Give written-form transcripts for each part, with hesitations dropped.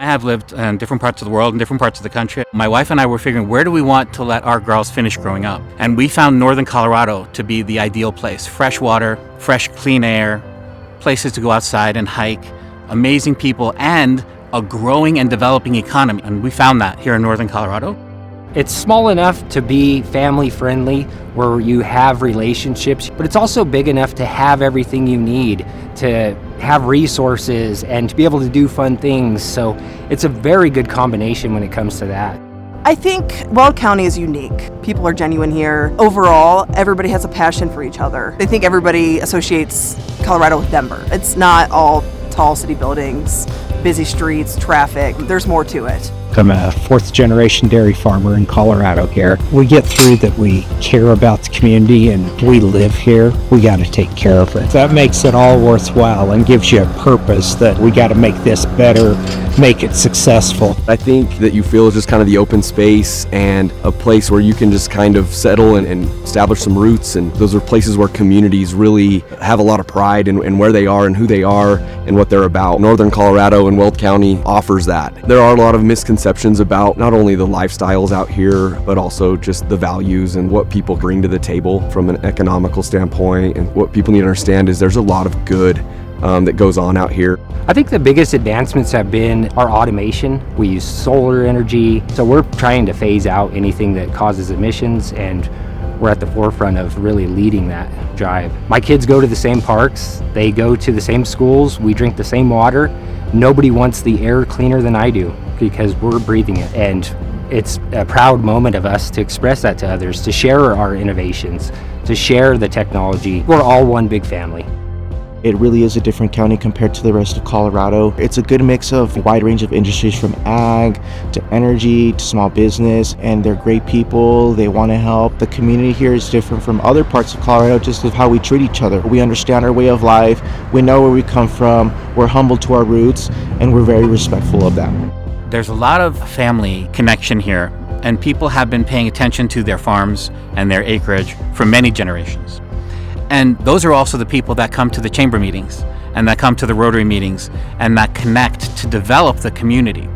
I have lived in different parts of the world, in different parts of the country. My wife and I were figuring, where do we want to let our girls finish growing up? And we found northern Colorado to be the ideal place. Fresh water, fresh, clean air, places to go outside and hike, amazing people, and a growing and developing economy. And we found that here in northern Colorado. It's small enough to be family friendly, where you have relationships, but it's also big enough to have everything you need, to have resources and to be able to do fun things. So it's a very good combination when it comes to that. I think Weld County is unique. People are genuine here. Overall, everybody has a passion for each other. I think everybody associates Colorado with Denver. It's not all tall city buildings, busy streets, traffic. There's more to it. I'm a fourth generation dairy farmer in Colorado here. We get through that we care about the community and we live here. We got to take care of it. That makes it all worthwhile and gives you a purpose that we got to make this better, make it successful. I think that you feel is just kind of the open space and a place where you can just kind of settle and establish some roots. And those are places where communities really have a lot of pride in where they are and who they are and what they're about. Northern Colorado and Weld County offers that. There are a lot of misconceptions about not only the lifestyles out here, but also just the values and what people bring to the table from an economical standpoint. And what people need to understand is there's a lot of good that goes on out here. I think the biggest advancements have been our automation. We use solar energy, so we're trying to phase out anything that causes emissions, and we're at the forefront of really leading that drive. My kids go to the same parks, they go to the same schools, we drink the same water. Nobody wants the air cleaner than I do because we're breathing it, and it's a proud moment of us to express that to others, to share our innovations, to share the technology. We're all one big family. It really is a different county compared to the rest of Colorado. It's a good mix of a wide range of industries, from ag to energy to small business, and they're great people. They want to help. The community here is different from other parts of Colorado, just of how we treat each other. We understand our way of life. We know where we come from. We're humble to our roots, and we're very respectful of that. There's a lot of family connection here, and people have been paying attention to their farms and their acreage for many generations. And those are also the people that come to the chamber meetings and that come to the Rotary meetings and that connect to develop the community.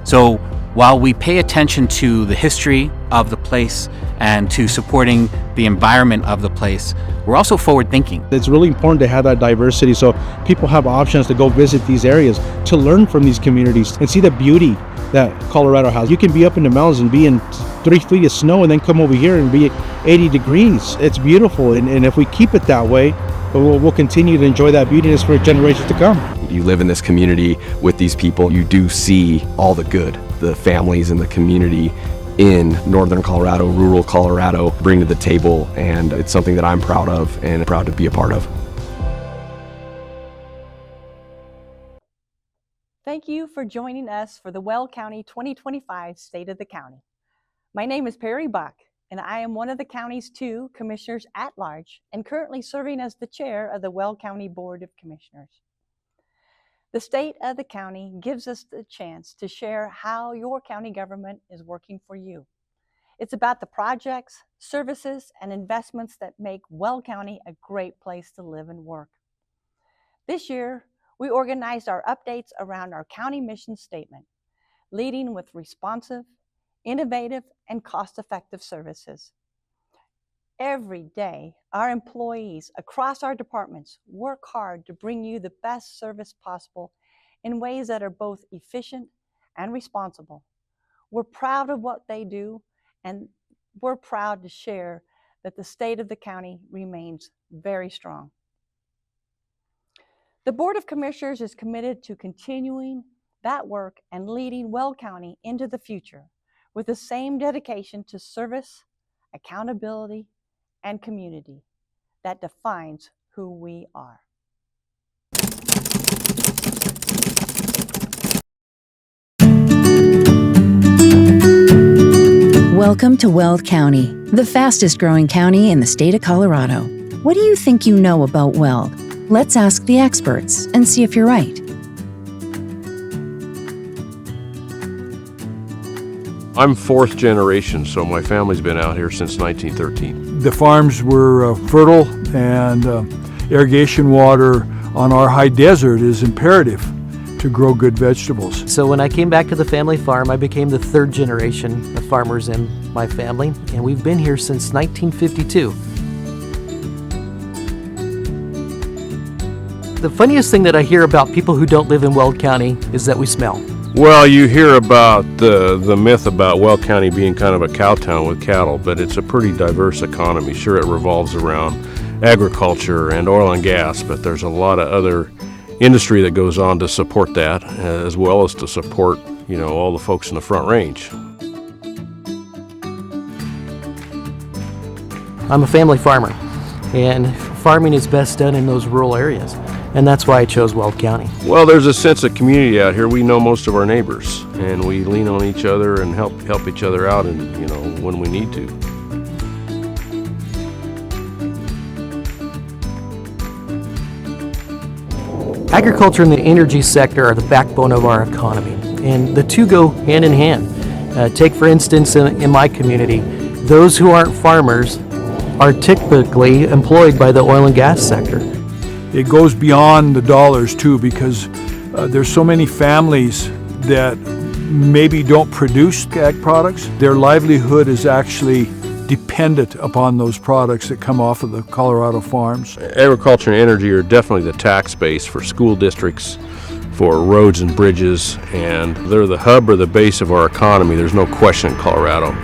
So while we pay attention to the history of the place and to supporting the environment of the place, we're also forward thinking. It's really important to have that diversity so people have options to go visit these areas, to learn from these communities and see the beauty that Colorado has. You can be up in the mountains and be in 3 feet of snow and then come over here and be 80 degrees. It's beautiful, and if we keep it that way, we'll continue to enjoy that beautiness for generations to come. You live in this community with these people, you do see all the good the families and the community in northern Colorado, rural Colorado bring to the table, and it's something that I'm proud of and proud to be a part of. Thank you for joining us for the Weld County 2025 State of the County. My name is Perry Buck, and I am one of the county's 2 commissioners at large and currently serving as the chair of the Weld County Board of Commissioners. The State of the County gives us the chance to share how your county government is working for you. It's about the projects, services, and investments that make Weld County a great place to live and work. This year, we organized our updates around our county mission statement, leading with responsive, innovative, and cost-effective services. Every day, our employees across our departments work hard to bring you the best service possible in ways that are both efficient and responsible. We're proud of what they do, and we're proud to share that the state of the county remains very strong. The Board of Commissioners is committed to continuing that work and leading Weld County into the future with the same dedication to service, accountability, and community that defines who we are. Welcome to Weld County, the fastest growing county in the state of Colorado. What do you think you know about Weld? Let's ask the experts and see if you're right. I'm 4th generation, so my family's been out here since 1913. The farms were fertile, and irrigation water on our high desert is imperative to grow good vegetables. So when I came back to the family farm, I became the third generation of farmers in my family, and we've been here since 1952. The funniest thing that I hear about people who don't live in Weld County is that we smell. Well, you hear about the myth about Weld County being kind of a cow town with cattle, but it's a pretty diverse economy. Sure, it revolves around agriculture and oil and gas, but there's a lot of other industry that goes on to support that, as well as to support, all the folks in the Front Range. I'm a family farmer, and farming is best done in those rural areas, and that's why I chose Weld County. Well, there's a sense of community out here. We know most of our neighbors, and we lean on each other and help each other out, and when we need to. Agriculture and the energy sector are the backbone of our economy, and the two go hand in hand. Take, for instance, in my community, those who aren't farmers are typically employed by the oil and gas sector. It goes beyond the dollars too, because there's so many families that maybe don't produce ag products. Their livelihood is actually dependent upon those products that come off of the Colorado farms. Agriculture and energy are definitely the tax base for school districts, for roads and bridges, and they're the hub or the base of our economy. There's no question in Colorado.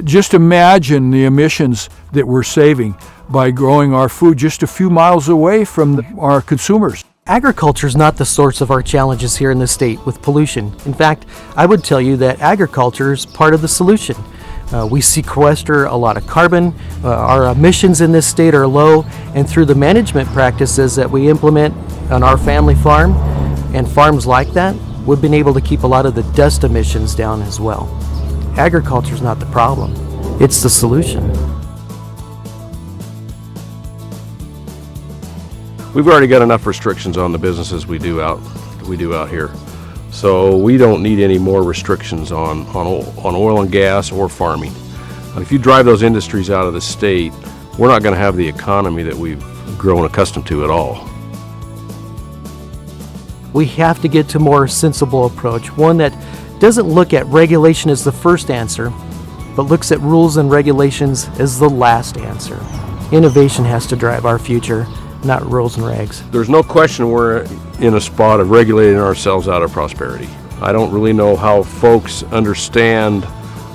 Just imagine the emissions that we're saving by growing our food just a few miles away from our consumers. Agriculture is not the source of our challenges here in the state with pollution. In fact, I would tell you that agriculture is part of the solution. We sequester a lot of carbon, our emissions in this state are low, and through the management practices that we implement on our family farm and farms like that, we've been able to keep a lot of the dust emissions down as well. Agriculture is not the problem, it's the solution. We've already got enough restrictions on the businesses we do out here. So we don't need any more restrictions on oil and gas or farming. If you drive those industries out of the state, we're not going to have the economy that we've grown accustomed to at all. We have to get to a more sensible approach, one that doesn't look at regulation as the first answer, but looks at rules and regulations as the last answer. Innovation has to drive our future, not rules and regs. There's no question we're in a spot of regulating ourselves out of prosperity. I don't really know how folks understand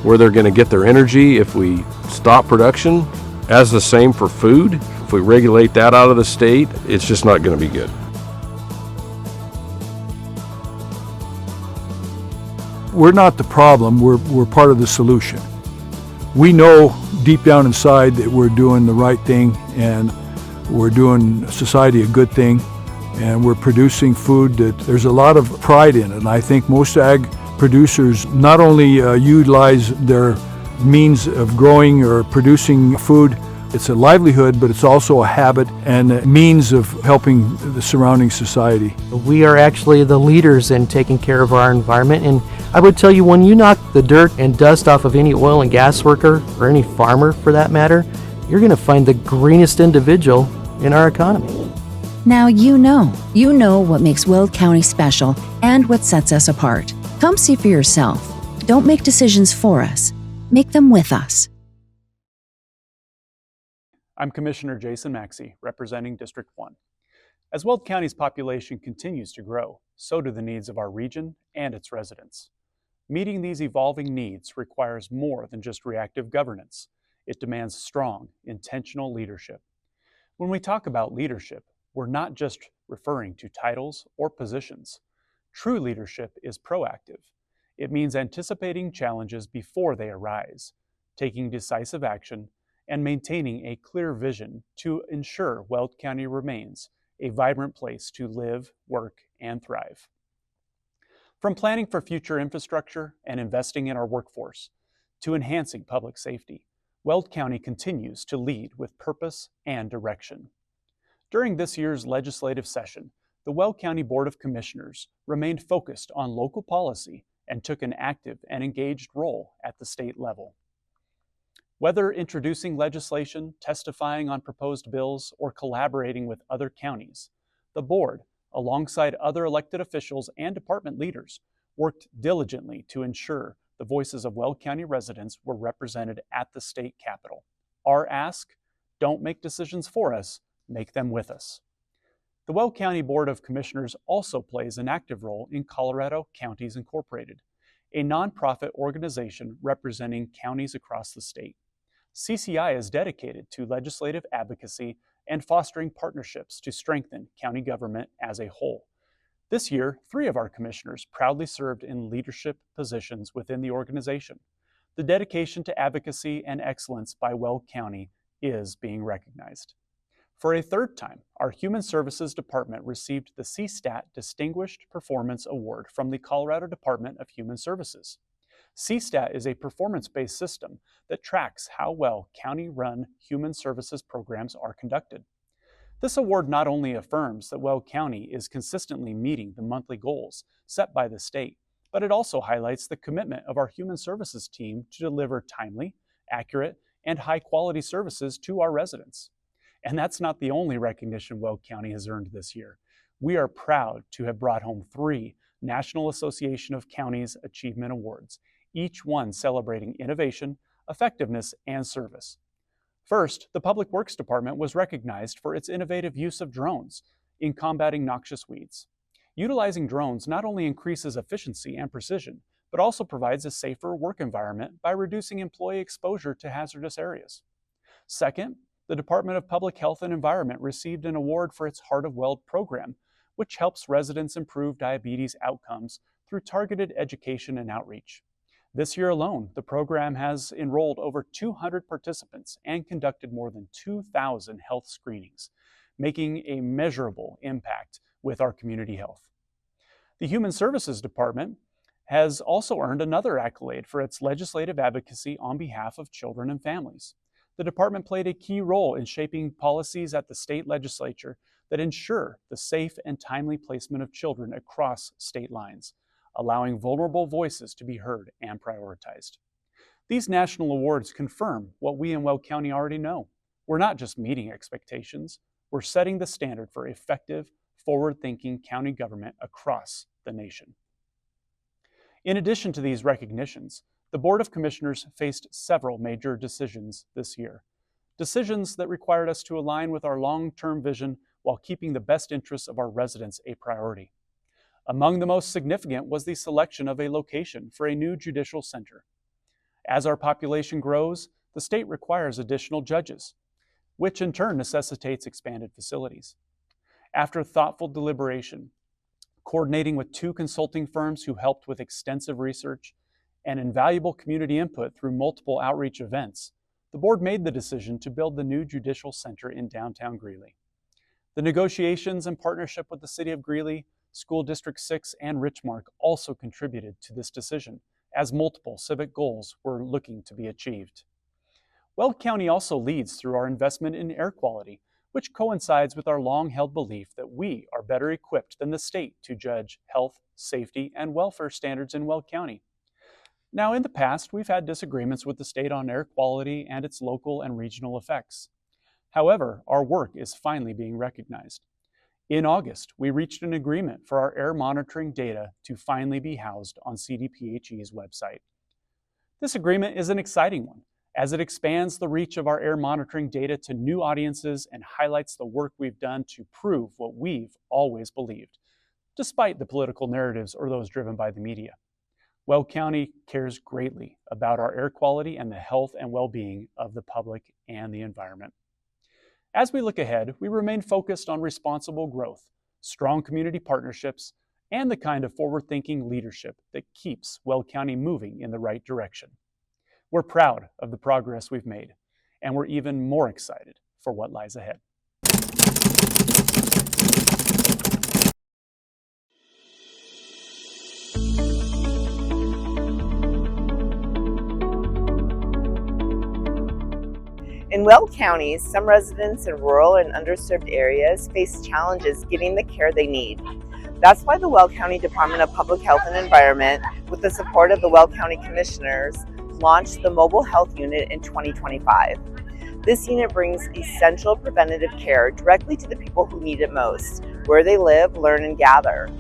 where they're going to get their energy if we stop production. As the same for food, if we regulate that out of the state, it's just not going to be good. We're not the problem, we're part of the solution. We know deep down inside that we're doing the right thing and we're doing society a good thing, and we're producing food that there's a lot of pride in it. And I think most ag producers not only utilize their means of growing or producing food, it's a livelihood, but it's also a habit and a means of helping the surrounding society. We are actually the leaders in taking care of our environment, and I would tell you, when you knock the dirt and dust off of any oil and gas worker, or any farmer for that matter, you're going to find the greenest individual in our economy. Now you know what makes Weld County special and what sets us apart. Come see for yourself. Don't make decisions for us. Make them with us. I'm Commissioner Jason Maxey, representing District 1. As Weld County's population continues to grow, so do the needs of our region and its residents. Meeting these evolving needs requires more than just reactive governance. It demands strong, intentional leadership. When we talk about leadership, we're not just referring to titles or positions. True leadership is proactive. It means anticipating challenges before they arise, taking decisive action, and maintaining a clear vision to ensure Weld County remains a vibrant place to live, work, and thrive. From planning for future infrastructure and investing in our workforce to enhancing public safety, Weld County continues to lead with purpose and direction. During this year's legislative session, the Weld County Board of Commissioners remained focused on local policy and took an active and engaged role at the state level. Whether introducing legislation, testifying on proposed bills, or collaborating with other counties, the board, alongside other elected officials and department leaders, worked diligently to ensure the voices of Weld County residents were represented at the state capitol. Our ask: don't make decisions for us, make them with us. The Weld County Board of Commissioners also plays an active role in Colorado Counties Incorporated, a nonprofit organization representing counties across the state. CCI is dedicated to legislative advocacy and fostering partnerships to strengthen county government as a whole. This year, 3 of our commissioners proudly served in leadership positions within the organization. The dedication to advocacy and excellence by Weld County is being recognized. For a 3rd time, our Human Services Department received the CSTAT Distinguished Performance Award from the Colorado Department of Human Services. CSTAT is a performance-based system that tracks how well county-run human services programs are conducted. This award not only affirms that Weld County is consistently meeting the monthly goals set by the state, but it also highlights the commitment of our human services team to deliver timely, accurate, and high-quality services to our residents. And that's not the only recognition Weld County has earned this year. We are proud to have brought home 3 National Association of Counties Achievement Awards, each one celebrating innovation, effectiveness, and service. First, the Public Works Department was recognized for its innovative use of drones in combating noxious weeds. Utilizing drones not only increases efficiency and precision, but also provides a safer work environment by reducing employee exposure to hazardous areas. Second, the Department of Public Health and Environment received an award for its Heart of Weld program, which helps residents improve diabetes outcomes through targeted education and outreach. This year alone, the program has enrolled over 200 participants and conducted more than 2,000 health screenings, making a measurable impact with our community health. The Human Services Department has also earned another accolade for its legislative advocacy on behalf of children and families. The department played a key role in shaping policies at the state legislature that ensure the safe and timely placement of children across state lines, allowing vulnerable voices to be heard and prioritized. These national awards confirm what we in Weld County already know. We're not just meeting expectations, we're setting the standard for effective, forward-thinking county government across the nation. In addition to these recognitions, the Board of Commissioners faced several major decisions this year. Decisions that required us to align with our long-term vision while keeping the best interests of our residents a priority. Among the most significant was the selection of a location for a new judicial center. As our population grows, the state requires additional judges, which in turn necessitates expanded facilities. After thoughtful deliberation, coordinating with 2 consulting firms who helped with extensive research, and invaluable community input through multiple outreach events, the board made the decision to build the new judicial center in downtown Greeley. The negotiations and partnership with the City of Greeley, School District 6, and Richmark also contributed to this decision, as multiple civic goals were looking to be achieved. Weld County also leads through our investment in air quality, which coincides with our long-held belief that we are better equipped than the state to judge health, safety, and welfare standards in Weld County. Now, in the past, we've had disagreements with the state on air quality and its local and regional effects. However, our work is finally being recognized. In August, we reached an agreement for our air monitoring data to finally be housed on CDPHE's website. This agreement is an exciting one, as it expands the reach of our air monitoring data to new audiences and highlights the work we've done to prove what we've always believed, despite the political narratives or those driven by the media. Weld County cares greatly about our air quality and the health and well-being of the public and the environment. As we look ahead, we remain focused on responsible growth, strong community partnerships, and the kind of forward-thinking leadership that keeps Weld County moving in the right direction. We're proud of the progress we've made, and we're even more excited for what lies ahead. In Weld County, some residents in rural and underserved areas face challenges getting the care they need. That's why the Weld County Department of Public Health and Environment, with the support of the Weld County Commissioners, launched the Mobile Health Unit in 2025. This unit brings essential preventative care directly to the people who need it most, where they live, learn, and gather.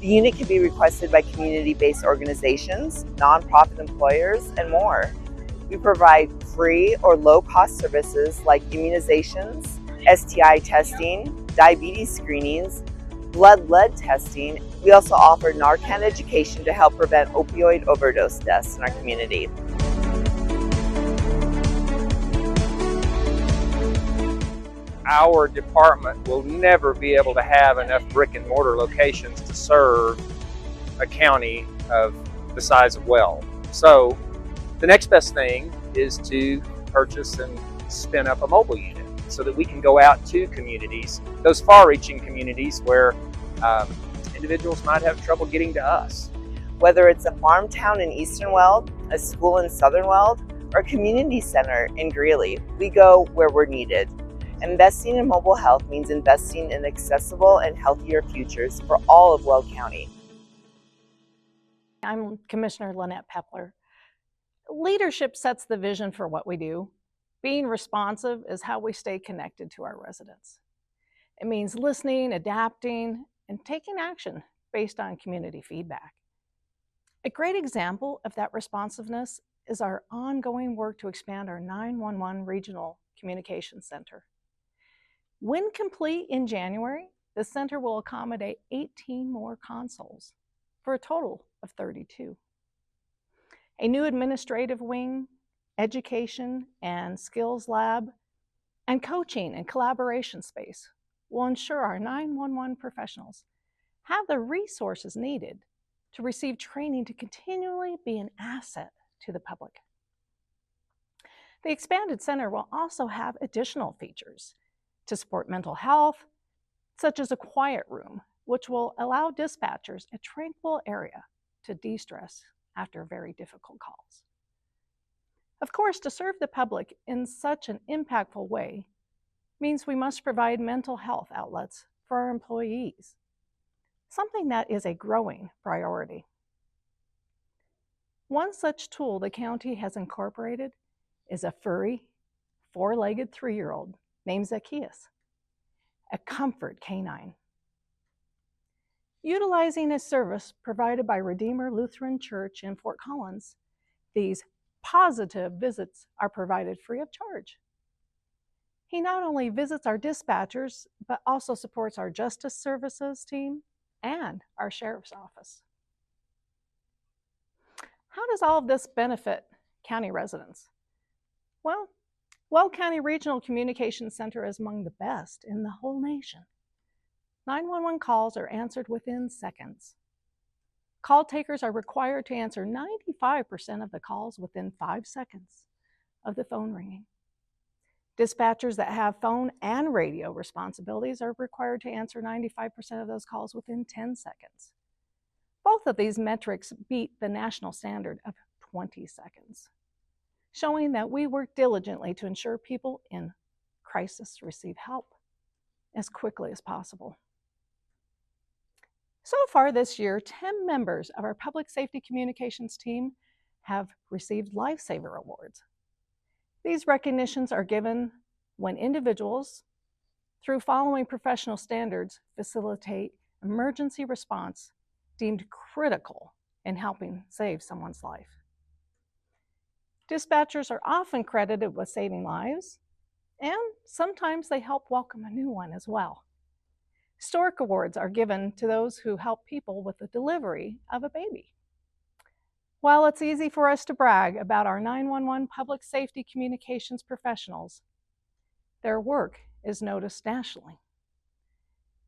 The unit can be requested by community-based organizations, nonprofit employers, and more. We provide free or low-cost services like immunizations, STI testing, diabetes screenings, blood lead testing. We also offer Narcan education to help prevent opioid overdose deaths in our community. Our department will never be able to have enough brick and mortar locations to serve a county of the size of Weld. So the next best thing is to purchase and spin up a mobile unit so that we can go out to communities, those far-reaching communities where individuals might have trouble getting to us. Whether it's a farm town in Eastern Weld, a school in Southern Weld, or a community center in Greeley, we go where we're needed. Investing in mobile health means investing in accessible and healthier futures for all of Weld County. I'm Commissioner Lynette Pepler. Leadership sets the vision for what we do. Being responsive is how we stay connected to our residents. It means listening, adapting, and taking action based on community feedback. A great example of that responsiveness is our ongoing work to expand our 911 Regional Communications Center. When complete in January, the center will accommodate 18 more consoles for a total of 32. A new administrative wing, education and skills lab, and coaching and collaboration space will ensure our 911 professionals have the resources needed to receive training to continually be an asset to the public. The expanded center will also have additional features to support mental health, such as a quiet room, which will allow dispatchers a tranquil area to de-stress after very difficult calls. Of course, to serve the public in such an impactful way means we must provide mental health outlets for our employees, something that is a growing priority. One such tool the county has incorporated is a furry, four-legged 3-year-old named Zacchaeus, a comfort canine. Utilizing a service provided by Redeemer Lutheran Church in Fort Collins, these positive visits are provided free of charge. He not only visits our dispatchers, but also supports our Justice Services team and our Sheriff's Office. How does all of this benefit county residents? Well, Weld County Regional Communications Center is among the best in the whole nation. 911 calls are answered within seconds. Call takers are required to answer 95% of the calls within 5 seconds of the phone ringing. Dispatchers that have phone and radio responsibilities are required to answer 95% of those calls within 10 seconds. Both of these metrics beat the national standard of 20 seconds, showing that we work diligently to ensure people in crisis receive help as quickly as possible. So far this year, 10 members of our Public Safety Communications team have received Lifesaver Awards. These recognitions are given when individuals, through following professional standards, facilitate emergency response deemed critical in helping save someone's life. Dispatchers are often credited with saving lives, and sometimes they help welcome a new one as well. Stork Awards are given to those who help people with the delivery of a baby. While it's easy for us to brag about our 911 public safety communications professionals, their work is noticed nationally.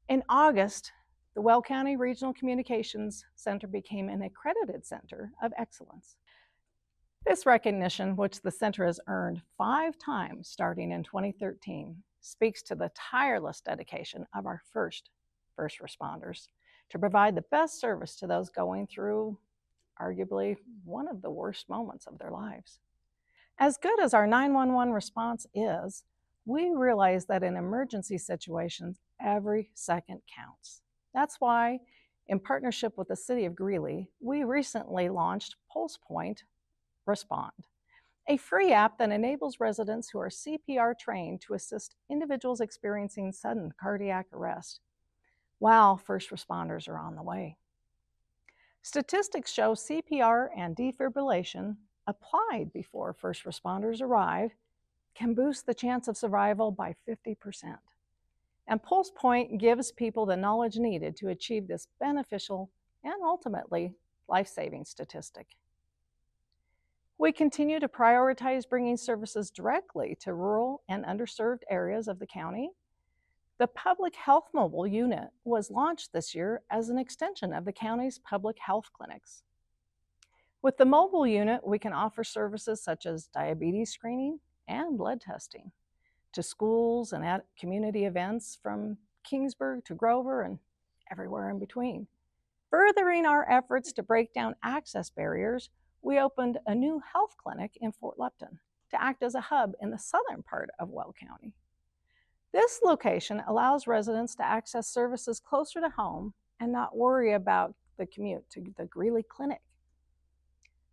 In August, the Weld County Regional Communications Center became an accredited center of excellence. This recognition, which the center has earned 5 times starting in 2013, speaks to the tireless dedication of our first responders to provide the best service to those going through arguably one of the worst moments of their lives. As good as our 911 response is, we realize that in emergency situations, every second counts. That's why, in partnership with the City of Greeley, we recently launched Pulse Point Respond, a free app that enables residents who are CPR trained to assist individuals experiencing sudden cardiac arrest while first responders are on the way. Statistics show CPR and defibrillation applied before first responders arrive can boost the chance of survival by 50%. And Pulse Point gives people the knowledge needed to achieve this beneficial and ultimately life-saving statistic. We continue to prioritize bringing services directly to rural and underserved areas of the county. The Public Health Mobile Unit was launched this year as an extension of the county's public health clinics. With the mobile unit, we can offer services such as diabetes screening and blood testing to schools and at community events from Kingsburg to Grover and everywhere in between. Furthering our efforts to break down access barriers, we opened a new health clinic in Fort Lupton to act as a hub in the southern part of Weld County. This location allows residents to access services closer to home and not worry about the commute to the Greeley Clinic.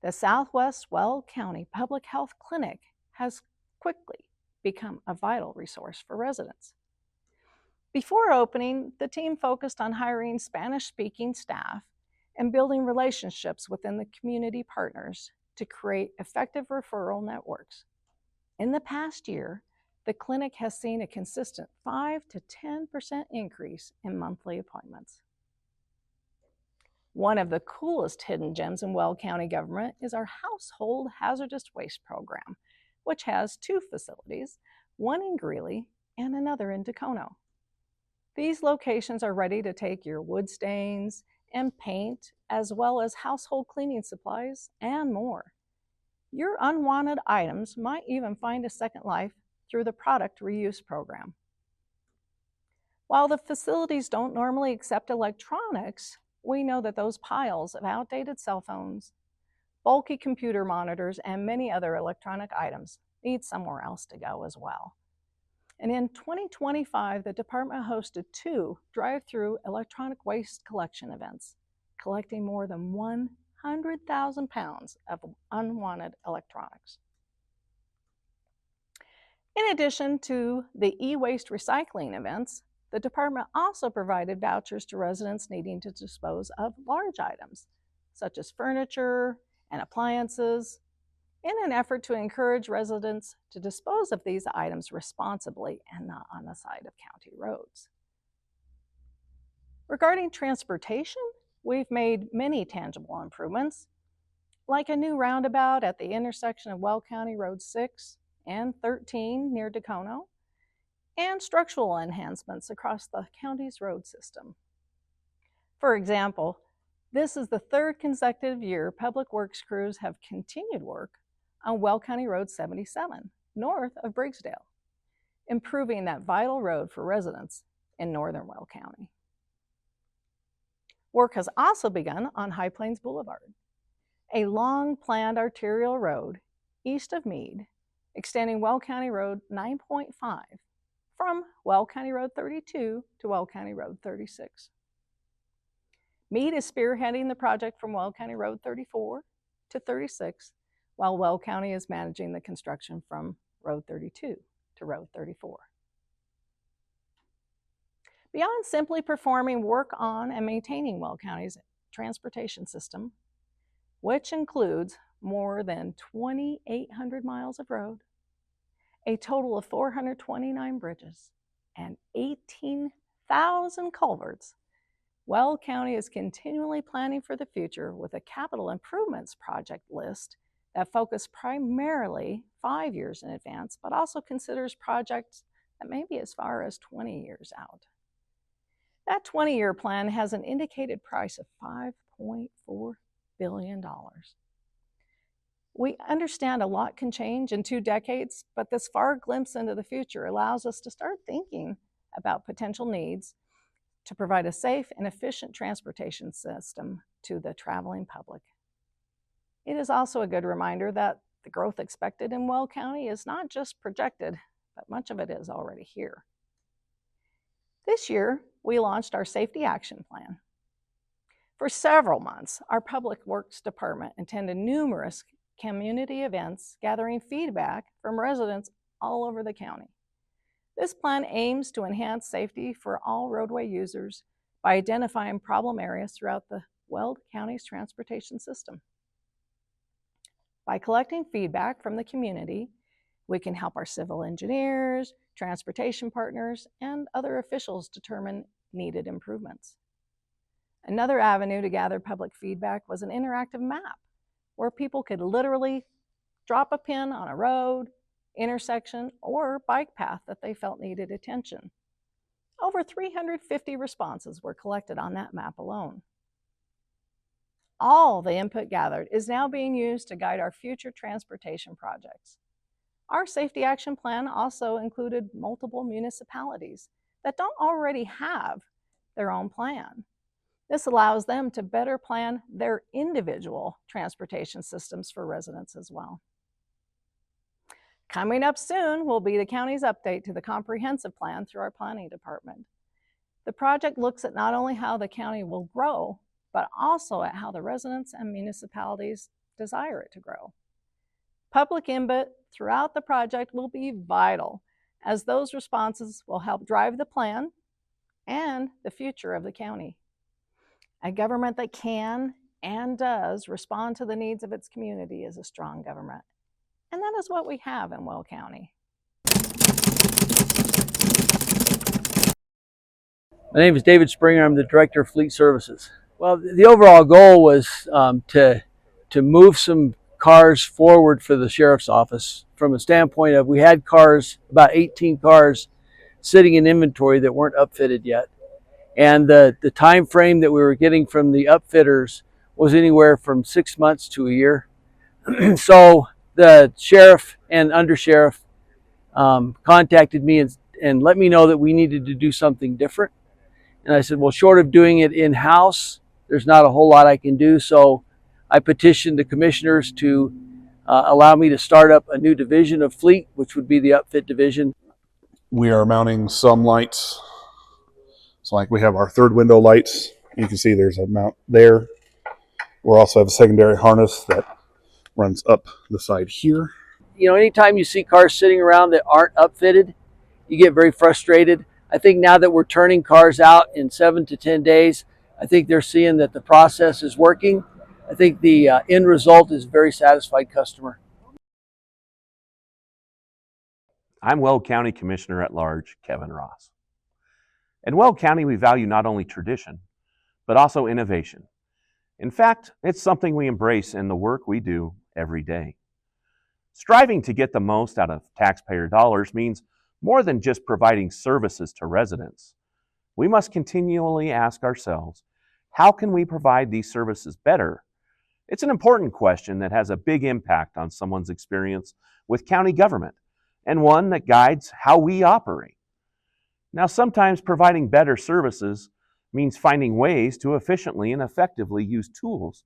The Southwest Weld County Public Health Clinic has quickly become a vital resource for residents. Before opening, the team focused on hiring Spanish-speaking staff and building relationships within the community partners to create effective referral networks. In the past year, the clinic has seen a consistent 5 to 10% increase in monthly appointments. One of the coolest hidden gems in Weld County government is our Household Hazardous Waste Program, which has 2 facilities, one in Greeley and another in Dacono. These locations are ready to take your wood stains and paint, as well as household cleaning supplies and more. Your unwanted items might even find a second life through the product reuse program. While the facilities don't normally accept electronics, we know that those piles of outdated cell phones, bulky computer monitors, and many other electronic items need somewhere else to go as well. And in 2025, the department hosted 2 drive-through electronic waste collection events, collecting more than 100,000 pounds of unwanted electronics. In addition to the e-waste recycling events, the department also provided vouchers to residents needing to dispose of large items, such as furniture and appliances, in an effort to encourage residents to dispose of these items responsibly and not on the side of county roads. Regarding transportation, we've made many tangible improvements, like a new roundabout at the intersection of Weld County Road 6 and 13 near Dacono, and structural enhancements across the county's road system. For example, this is the 3rd consecutive year Public Works crews have continued work on Weld County Road 77, north of Briggsdale, improving that vital road for residents in northern Weld County. Work has also begun on High Plains Boulevard, a long-planned arterial road east of Meade, extending Weld County Road 9.5 from Weld County Road 32 to Weld County Road 36. Meade is spearheading the project from Weld County Road 34 to 36, while Weld County is managing the construction from Road 32 to Road 34. Beyond simply performing work on and maintaining Weld County's transportation system, which includes more than 2,800 miles of road, a total of 429 bridges, and 18,000 culverts, Weld County is continually planning for the future with a capital improvements project list that focus primarily 5 years in advance, but also considers projects that may be as far as 20 years out. That 20-year plan has an indicated price of $5.4 billion. We understand a lot can change in 2 decades, but this far glimpse into the future allows us to start thinking about potential needs to provide a safe and efficient transportation system to the traveling public. It is also a good reminder that the growth expected in Weld County is not just projected, but much of it is already here. This year, we launched our Safety Action Plan. For several months, our Public Works Department attended numerous community events, gathering feedback from residents all over the county. This plan aims to enhance safety for all roadway users by identifying problem areas throughout the Weld County's transportation system. By collecting feedback from the community, we can help our civil engineers, transportation partners, and other officials determine needed improvements. Another avenue to gather public feedback was an interactive map where people could literally drop a pin on a road, intersection, or bike path that they felt needed attention. Over 350 responses were collected on that map alone. All the input gathered is now being used to guide our future transportation projects. Our safety action plan also included multiple municipalities that don't already have their own plan. This allows them to better plan their individual transportation systems for residents as well. Coming up soon will be the county's update to the comprehensive plan through our planning department. The project looks at not only how the county will grow, but also at how the residents and municipalities desire it to grow. Public input throughout the project will be vital, as those responses will help drive the plan and the future of the county. A government that can and does respond to the needs of its community is a strong government. And that is what we have in Weld County. My name is David Springer. I'm the Director of Fleet Services. Well, the overall goal was to move some cars forward for the Sheriff's Office from a standpoint of we had cars, about 18 cars, sitting in inventory that weren't upfitted yet. And the time frame that we were getting from the upfitters was anywhere from 6 months to a year. So the sheriff and undersheriff contacted me and let me know that we needed to do something different. And I said, well, short of doing it in-house, there's not a whole lot I can do. So I petitioned the commissioners to allow me to start up a new division of fleet, which would be the upfit division. We are mounting some lights. So like we have our third window lights. You can see there's a mount there. We'll also have a secondary harness that runs up the side here. You know, anytime you see cars sitting around that aren't upfitted, you get very frustrated. I think now that we're turning cars out in 7 to 10 days, I think they're seeing that the process is working. I think the end result is a very satisfied customer. I'm Weld County Commissioner at Large, Kevin Ross. In Weld County, we value not only tradition, but also innovation. In fact, it's something we embrace in the work we do every day. Striving to get the most out of taxpayer dollars means more than just providing services to residents. We must continually ask ourselves, how can we provide these services better? It's an important question that has a big impact on someone's experience with county government, and one that guides how we operate. Now, sometimes providing better services means finding ways to efficiently and effectively use tools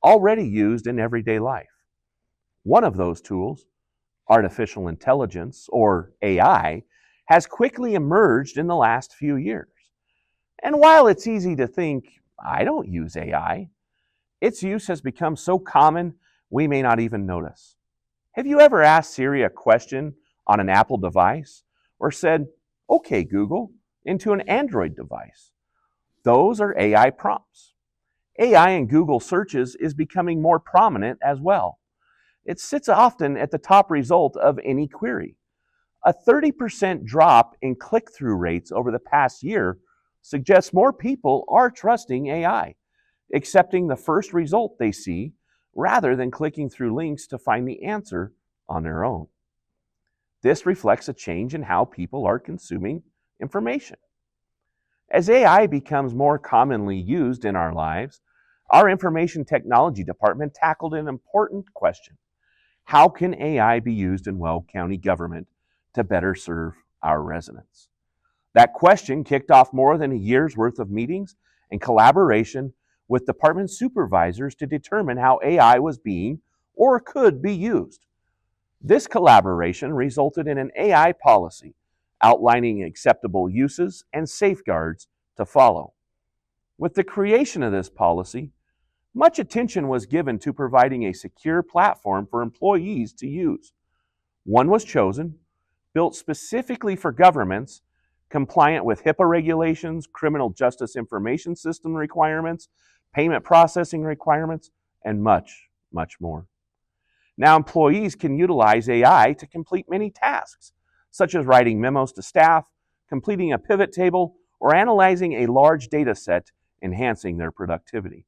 already used in everyday life. One of those tools, artificial intelligence, or AI, has quickly emerged in the last few years. And while it's easy to think, I don't use AI, its use has become so common we may not even notice. Have you ever asked Siri a question on an Apple device, or said, "Okay, Google," into an Android device? Those are AI prompts. AI in Google searches is becoming more prominent as well. It sits often at the top result of any query. A 30% drop in click-through rates over the past year suggests more people are trusting AI, accepting the first result they see rather than clicking through links to find the answer on their own. This reflects a change in how people are consuming information. As AI becomes more commonly used in our lives, our information technology department tackled an important question. How can AI be used in Weld County government to better serve our residents? That question kicked off more than a year's worth of meetings and collaboration with department supervisors to determine how AI was being or could be used. This collaboration resulted in an AI policy outlining acceptable uses and safeguards to follow. With the creation of this policy, Much attention was given to providing a secure platform for employees to use. One was chosen, built specifically for governments, compliant with HIPAA regulations, criminal justice information system requirements, payment processing requirements, and much, much more. Now employees can utilize AI to complete many tasks, such as writing memos to staff, completing a pivot table, or analyzing a large data set, enhancing their productivity.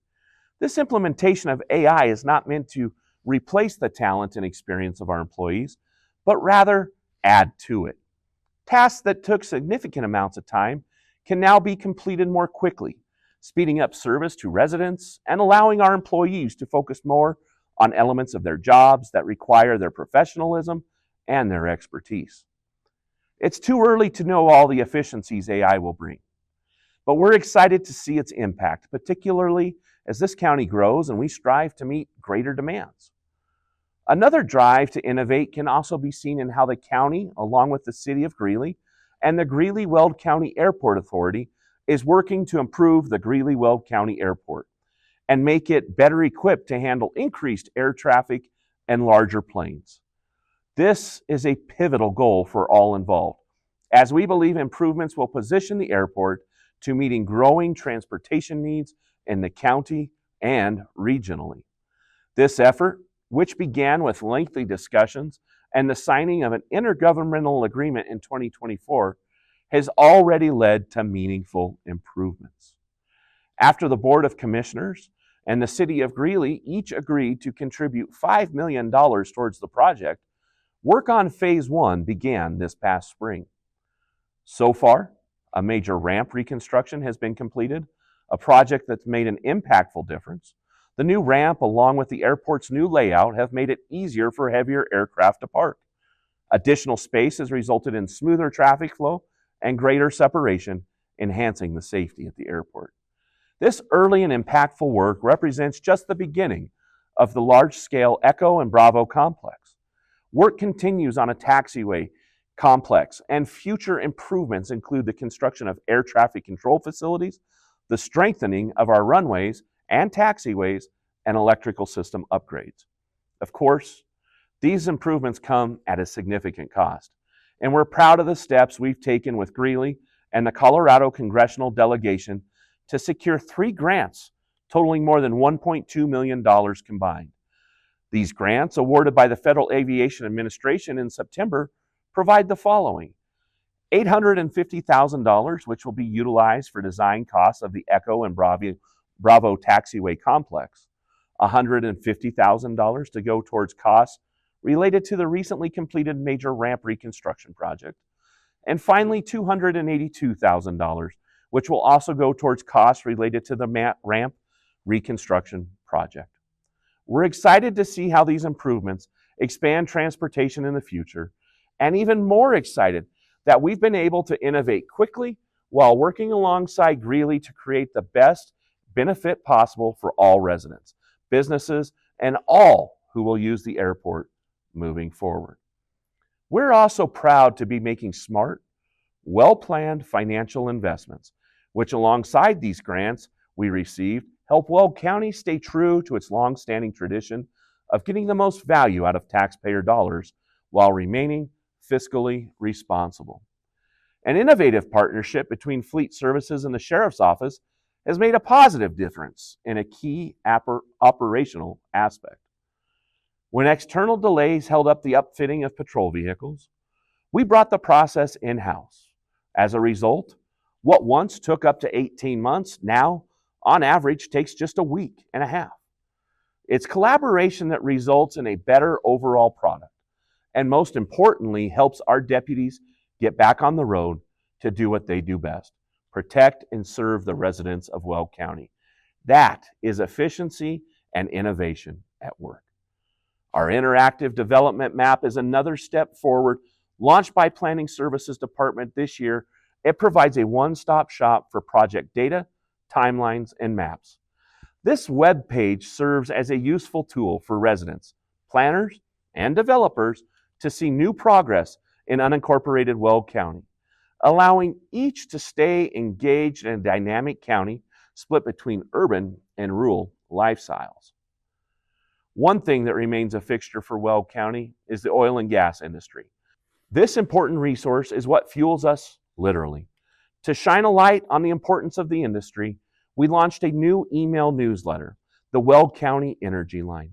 This implementation of AI is not meant to replace the talent and experience of our employees, but rather add to it. Tasks that took significant amounts of time can now be completed more quickly, speeding up service to residents and allowing our employees to focus more on elements of their jobs that require their professionalism and their expertise. It's too early to know all the efficiencies AI will bring, but we're excited to see its impact, particularly as this county grows and we strive to meet greater demands. Another drive to innovate can also be seen in how the county, along with the city of Greeley and the Greeley-Weld County Airport Authority, is working to improve the Greeley-Weld County Airport and make it better equipped to handle increased air traffic and larger planes. This is a pivotal goal for all involved, as we believe improvements will position the airport to meeting growing transportation needs in the county and regionally. This effort, which began with lengthy discussions and the signing of an intergovernmental agreement in 2024, has already led to meaningful improvements. After the Board of Commissioners and the City of Greeley each agreed to contribute $5 million towards the project, work on Phase 1 began this past spring. So far, a major ramp reconstruction has been completed, a project that's made an impactful difference. The new ramp, along with the airport's new layout, have made it easier for heavier aircraft to park. Additional space has resulted in smoother traffic flow and greater separation, enhancing the safety at the airport. This early and impactful work represents just the beginning of the large-scale Echo and Bravo complex. Work continues on a taxiway complex, and future improvements include the construction of air traffic control facilities, the strengthening of our runways and taxiways, and electrical system upgrades. Of course, these improvements come at a significant cost, and we're proud of the steps we've taken with Greeley and the Colorado Congressional Delegation to secure 3 grants totaling more than $1.2 million combined. These grants, awarded by the Federal Aviation Administration in September, provide the following: $850,000, which will be utilized for design costs of the Echo and Bravo taxiway complex, $150,000 to go towards costs related to the recently completed major ramp reconstruction project, and finally $282,000, which will also go towards costs related to the ramp reconstruction project. We're excited to see how these improvements expand transportation in the future, and even more excited that we've been able to innovate quickly while working alongside Greeley to create the best benefit possible for all residents, businesses, and all who will use the airport moving forward. We're also proud to be making smart, well-planned financial investments, which alongside these grants we received, help Weld County stay true to its long-standing tradition of getting the most value out of taxpayer dollars while remaining fiscally responsible. An innovative partnership between Fleet Services and the Sheriff's Office has made a positive difference in a key operational aspect. When external delays held up the upfitting of patrol vehicles, we brought the process in-house. As a result, what once took up to 18 months now, on average, takes just a week and a half. It's collaboration that results in a better overall product, and most importantly, helps our deputies get back on the road to do what they do best: protect and serve the residents of Weld County. That is efficiency and innovation at work. Our interactive development map is another step forward, launched by Planning Services Department this year. It provides a one-stop shop for project data, timelines, and maps. This web page serves as a useful tool for residents, planners, and developers to see new progress in unincorporated Weld County, allowing each to stay engaged in a dynamic county split between urban and rural lifestyles. One thing that remains a fixture for Weld County is the oil and gas industry. This important resource is what fuels us, literally. To shine a light on the importance of the industry, we launched a new email newsletter, the Weld County Energy Line.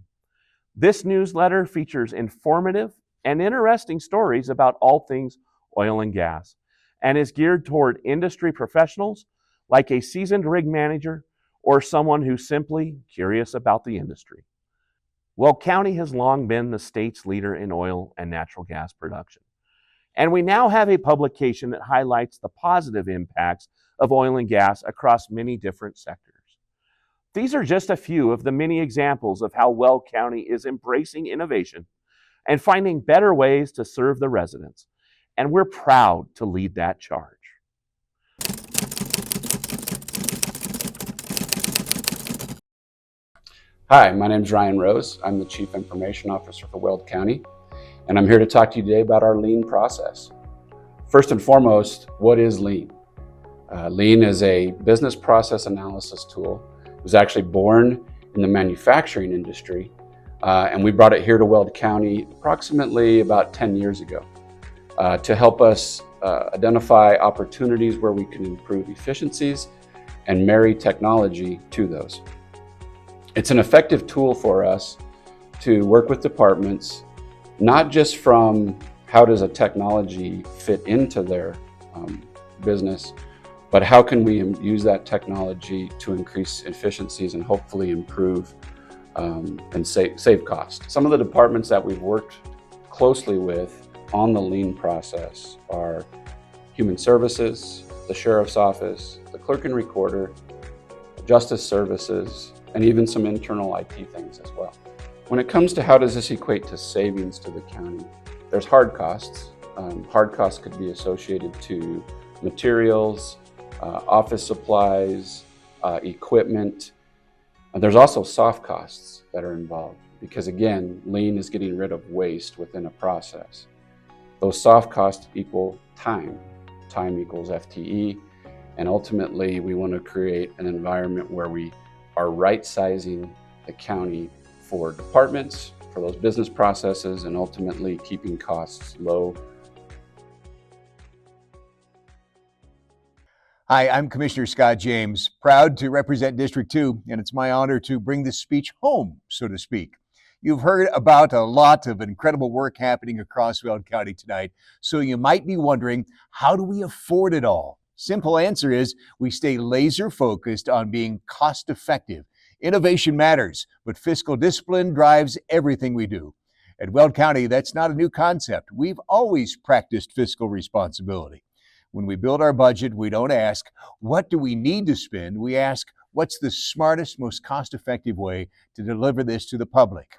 This newsletter features informative and interesting stories about all things oil and gas, and is geared toward industry professionals like a seasoned rig manager or someone who's simply curious about the industry. Weld County has long been the state's leader in oil and natural gas production. And we now have a publication that highlights the positive impacts of oil and gas across many different sectors. These are just a few of the many examples of how Weld County is embracing innovation and finding better ways to serve the residents. And we're proud to lead that charge. Hi, my name is Ryan Rose. I'm the Chief Information Officer for Weld County, and I'm here to talk to you today about our lean process. First and foremost, what is lean? Lean is a business process analysis tool. It was actually born in the manufacturing industry, and we brought it here to Weld County approximately about 10 years ago to help us identify opportunities where we can improve efficiencies and marry technology to those. It's an effective tool for us to work with departments, not just from how does a technology fit into their business, but how can we use that technology to increase efficiencies and hopefully improve and save costs. Some of the departments that we've worked closely with on the lean process are Human Services, the Sheriff's Office, the Clerk and Recorder, Justice Services, and even some internal IT things as well. When it comes to how does this equate to savings to the county, there's hard costs. Hard costs could be associated to materials, office supplies, equipment. There's also soft costs that are involved because again, lean is getting rid of waste within a process. Those soft costs equal time. Time equals FTE, and ultimately we want to create an environment where we are right-sizing the county for departments, for those business processes, and ultimately keeping costs low. Hi, I'm Commissioner Scott James, proud to represent District 2, and it's my honor to bring this speech home, so to speak. You've heard about a lot of incredible work happening across Weld County tonight, so you might be wondering, how do we afford it all? Simple answer is we stay laser focused on being cost effective. Innovation matters, but fiscal discipline drives everything we do. At Weld County, that's not a new concept. We've always practiced fiscal responsibility. When we build our budget, we don't ask, what do we need to spend? We ask, what's the smartest, most cost-effective way to deliver this to the public?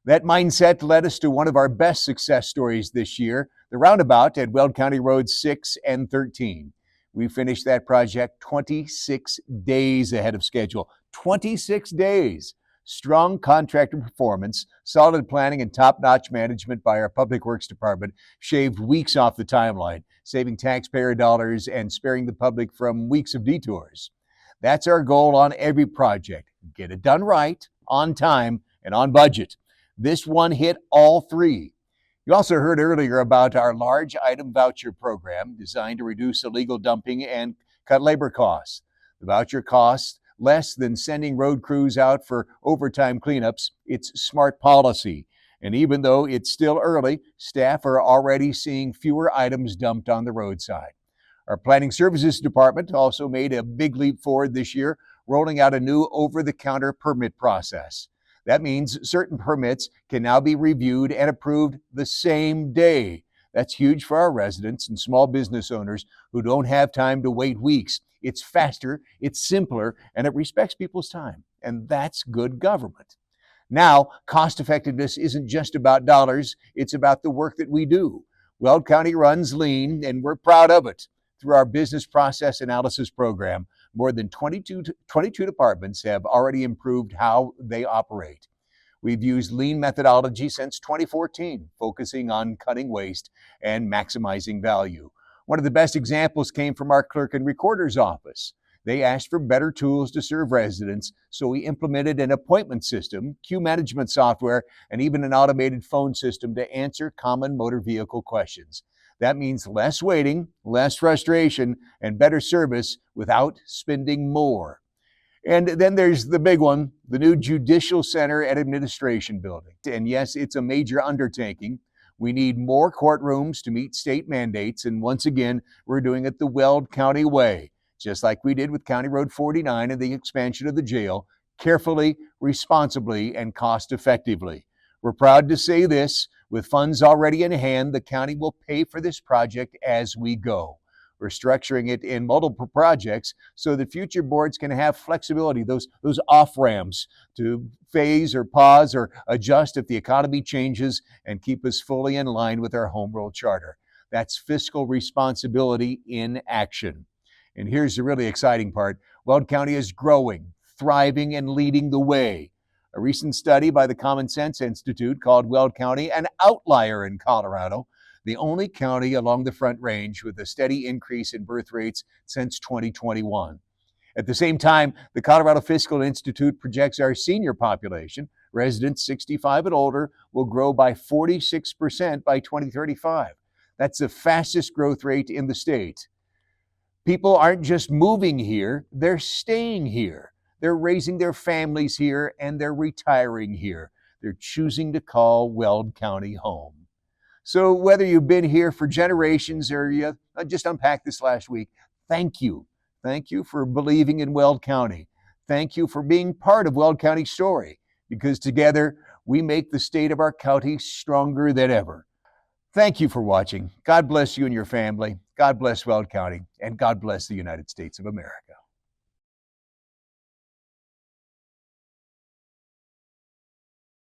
That mindset led us to one of our best success stories this year, the roundabout at Weld County Roads 6 and 13. We finished that project 26 days ahead of schedule. 26 days. Strong contractor performance, solid planning, and top-notch management by our Public Works Department shaved weeks off the timeline, saving taxpayer dollars and sparing the public from weeks of detours. That's our goal on every project. Get it done right, on time, and on budget. This one hit all three. You also heard earlier about our large item voucher program designed to reduce illegal dumping and cut labor costs. The voucher costs less than sending road crews out for overtime cleanups. It's smart policy. And even though it's still early, staff are already seeing fewer items dumped on the roadside. Our Planning Services Department also made a big leap forward this year, rolling out a new over-the-counter permit process. That means certain permits can now be reviewed and approved the same day. That's huge for our residents and small business owners who don't have time to wait weeks. It's faster, it's simpler, and it respects people's time. And that's good government. Now, cost effectiveness isn't just about dollars, it's about the work that we do. Weld County runs lean, and we're proud of it. Through our business process analysis program, more than 22 departments have already improved how they operate. We've used lean methodology since 2014, focusing on cutting waste and maximizing value. One of the best examples came from our Clerk and Recorder's office. They asked for better tools to serve residents, so we implemented an appointment system, queue management software, and even an automated phone system to answer common motor vehicle questions. That means less waiting, less frustration, and better service without spending more. And then there's the big one, the new Judicial Center and Administration Building. And yes, it's a major undertaking. We need more courtrooms to meet state mandates, and once again, we're doing it the Weld County way, just like we did with County Road 49 and the expansion of the jail, carefully, responsibly, and cost-effectively. We're proud to say this, with funds already in hand, the county will pay for this project as we go. We're structuring it in multiple projects so that future boards can have flexibility, those off-ramps to phase or pause or adjust if the economy changes and keep us fully in line with our home rule charter. That's fiscal responsibility in action. And here's the really exciting part. Weld County is growing, thriving, and leading the way. A recent study by the Common Sense Institute called Weld County an outlier in Colorado, the only county along the Front Range with a steady increase in birth rates since 2021. At the same time, the Colorado Fiscal Institute projects our senior population, residents 65 and older, will grow by 46% by 2035. That's the fastest growth rate in the state. People aren't just moving here, they're staying here. They're raising their families here, and they're retiring here. They're choosing to call Weld County home. So whether you've been here for generations or you just unpacked this last week, thank you. Thank you for believing in Weld County. Thank you for being part of Weld County's story, because together we make the state of our county stronger than ever. Thank you for watching. God bless you and your family. God bless Weld County, and God bless the United States of America.